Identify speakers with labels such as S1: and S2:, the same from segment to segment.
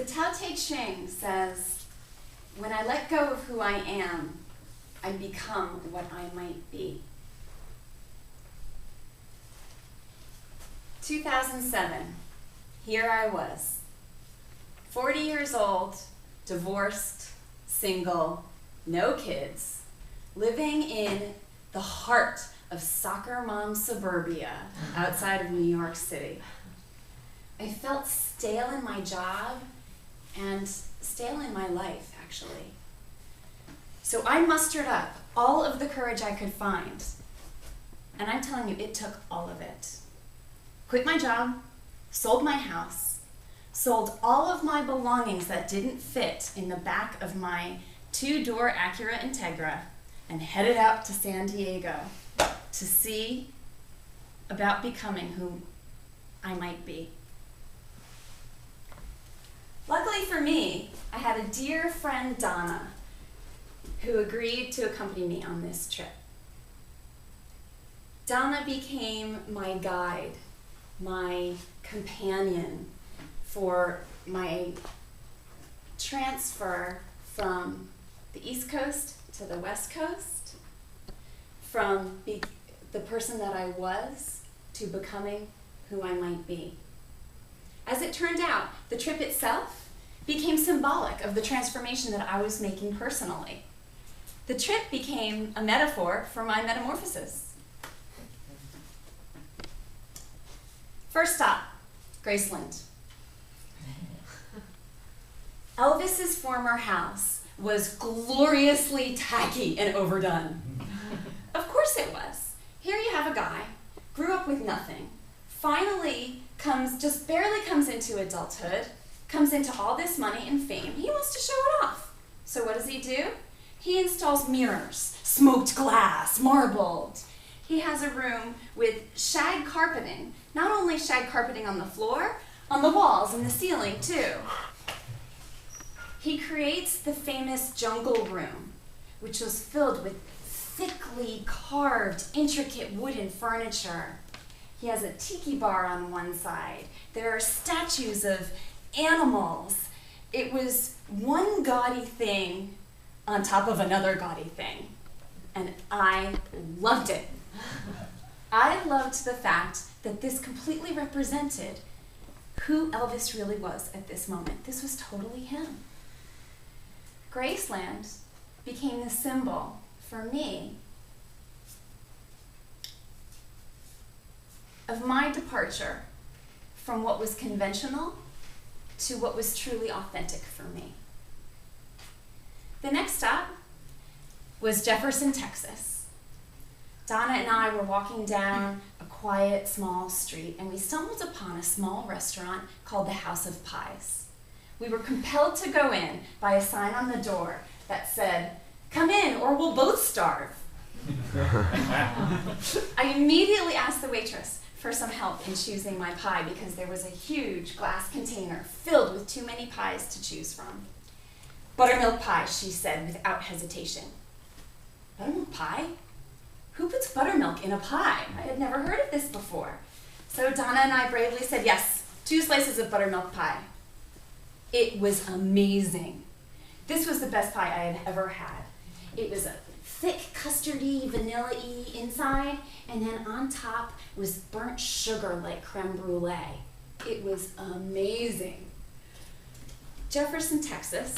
S1: The Tao Te Ching says, when I let go of who I am, I become what I might be. 2007, here I was, 40 years old, divorced, single, no kids, living in the heart of soccer mom suburbia outside of New York City. I felt stale in my job and stale in my life, actually. So I mustered up all of the courage I could find. And I'm telling you, it took all of it. Quit my job, sold my house, sold all of my belongings that didn't fit in the back of my 2-door Acura Integra, and headed out to San Diego to see about becoming who I might be. Luckily for me, I had a dear friend, Donna, who agreed to accompany me on this trip. Donna became my guide, my companion for my transfer from the East Coast to the West Coast, from the person that I was to becoming who I might be. As it turned out, the trip itself became symbolic of the transformation that I was making personally. The trip became a metaphor for my metamorphosis. First stop, Graceland. Elvis's former house was gloriously tacky and overdone. Of course it was. Here you have a guy, grew up with nothing, finally just barely comes into adulthood, comes into all this money and fame. He wants to show it off. So what does he do? He installs mirrors, smoked glass, marbled. He has a room with shag carpeting, not only shag carpeting on the floor, on the walls and the ceiling too. He creates the famous jungle room, which was filled with thickly carved, intricate wooden furniture. He has a tiki bar on one side. There are statues of animals. It was one gaudy thing on top of another gaudy thing. And I loved it. I loved the fact that this completely represented who Elvis really was at this moment. This was totally him. Graceland became the symbol for me of my departure from what was conventional to what was truly authentic for me. The next stop was Jefferson, Texas. Donna and I were walking down a quiet, small street, and we stumbled upon a small restaurant called the House of Pies. We were compelled to go in by a sign on the door that said, "Come in or we'll both starve." I immediately asked the waitress for some help in choosing my pie because there was a huge glass container filled with too many pies to choose from. "Buttermilk pie," she said without hesitation. Buttermilk pie? Who puts buttermilk in a pie? I had never heard of this before. So Donna and I bravely said, "Yes, 2 slices of buttermilk pie." It was amazing. This was the best pie I had ever had. It was a thick, custardy, vanilla-y inside, and then on top was burnt sugar like creme brulee. It was amazing. Jefferson, Texas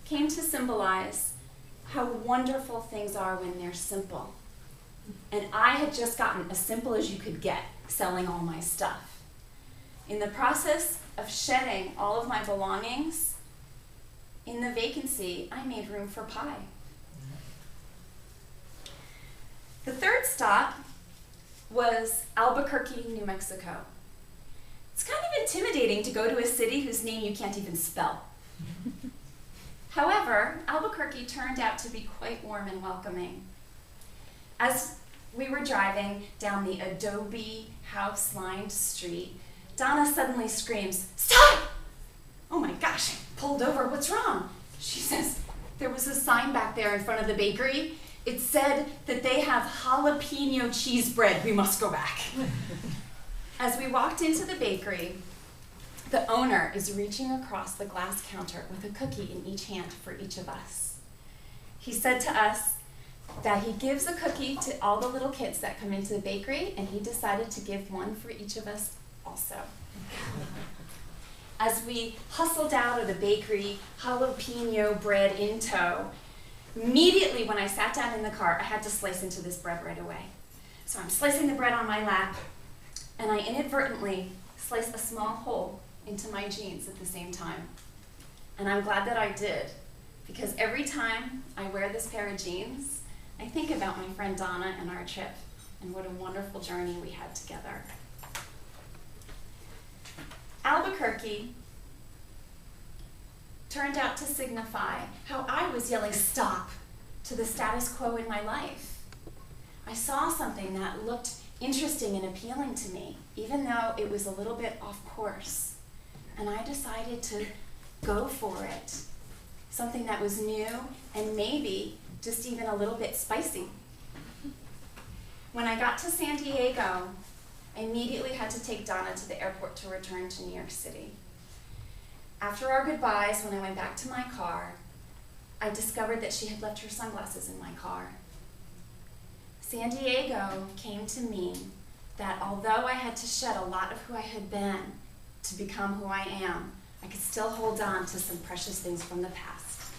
S1: came to symbolize how wonderful things are when they're simple. And I had just gotten as simple as you could get selling all my stuff. In the process of shedding all of my belongings, in the vacancy, I made room for pie. The third stop was Albuquerque, New Mexico. It's kind of intimidating to go to a city whose name you can't even spell. However, Albuquerque turned out to be quite warm and welcoming. As we were driving down the adobe house-lined street, Donna suddenly screams, "Stop!" Oh my gosh, I pulled over, "What's wrong?" She says, "There was a sign back there in front of the bakery. It said that they have jalapeno cheese bread. We must go back." As we walked into the bakery, The owner is reaching across the glass counter with a cookie in each hand for each of us. He said to us that he gives a cookie to all the little kids that come into the bakery, and he decided to give one for each of us also. As we hustled out of the bakery, jalapeno bread in tow, immediately when I sat down in the car, I had to slice into this bread right away. So I'm slicing the bread on my lap, and I inadvertently sliced a small hole into my jeans at the same time. And I'm glad that I did, because every time I wear this pair of jeans, I think about my friend Donna and our trip, and what a wonderful journey we had together. Albuquerque turned out to signify how I was yelling stop to the status quo in my life. I saw something that looked interesting and appealing to me, even though it was a little bit off course. And I decided to go for it. Something that was new and maybe just even a little bit spicy. When I got to San Diego, I immediately had to take Donna to the airport to return to New York City. After our goodbyes, when I went back to my car, I discovered that she had left her sunglasses in my car. San Diego came to mean that although I had to shed a lot of who I had been to become who I am, I could still hold on to some precious things from the past.